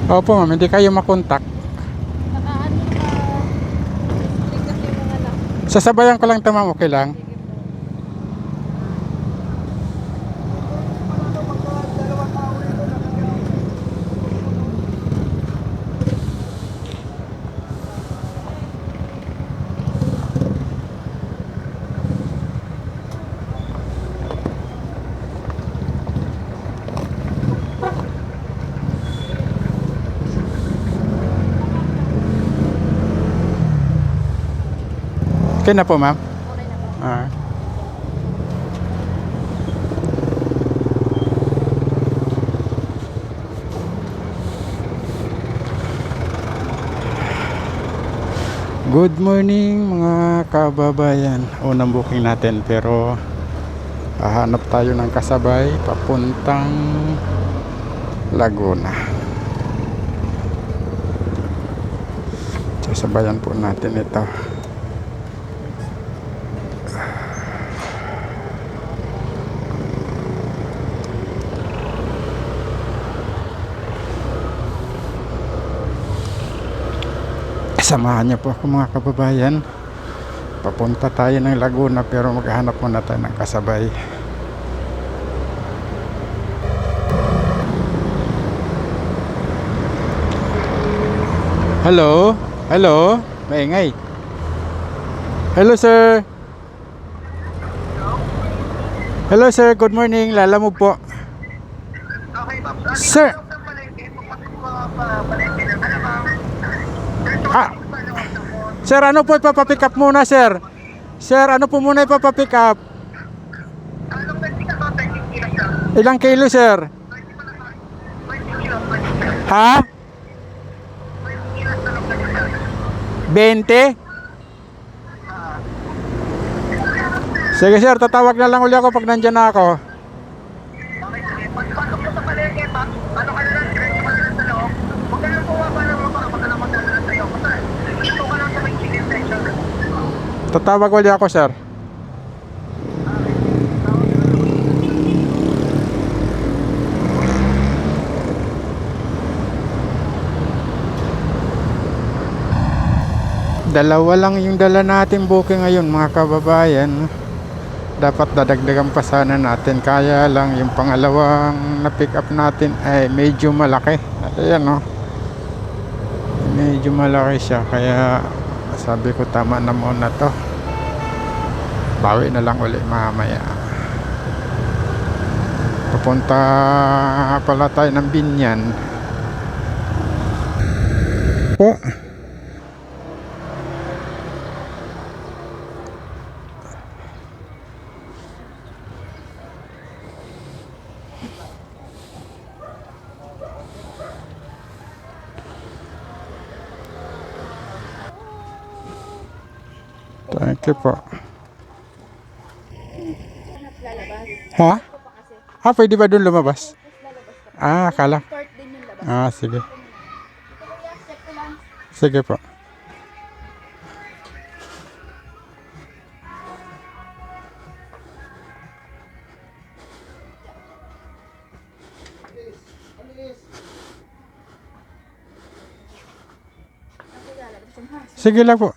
Opo ma'am, hindi kayo makontak. Nakaano ka. Ligas yung mga anak. Sasabayan ko lang ito ma'am, okay lang. Sige po. Okay na po ma'am. Okay na po. Ah. Good morning mga kababayan. Unang booking natin pero hahanap tayo ng kasabay papuntang Laguna. Sasabayan po natin ito. Samahan niyo po ako mga kababayan. Papunta tayo ng Laguna pero maghahanap muna tayo ng kasabay. Hello? Hello? Maingay. Hello sir. Hello sir, good morning. Lala mo po. Sir. Ah, sir, ano po ipapapick up muna, sir? Sir, ano po muna ipapapick up? Ilang kilo, sir? Ha? 20? Sige, sir, tatawag na lang uli ako pag nandyan na ako. Tatawag uli ako, sir. Dalawa lang yung dala natin booking ngayon mga kababayan. Dapat dadagdagan pa sana natin. Kaya lang yung pangalawang na pick up natin ay medyo malaki. Ayan no. Medyo malaki siya. Kaya sabi ko tama na muna to. Bawi na lang ulit mamaya. Papunta pala tayo ng Binyan. Po. Thank you po. Ha? Ah, pwede ba doon lumabas? Ah, akala. Start din yung labas. Ah, sige. Sige po. Sige lang po.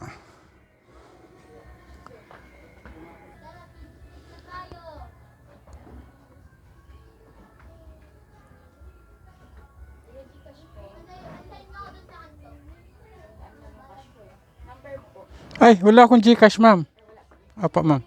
Ay, wala akong Gcash, ma'am. Apa, ma'am.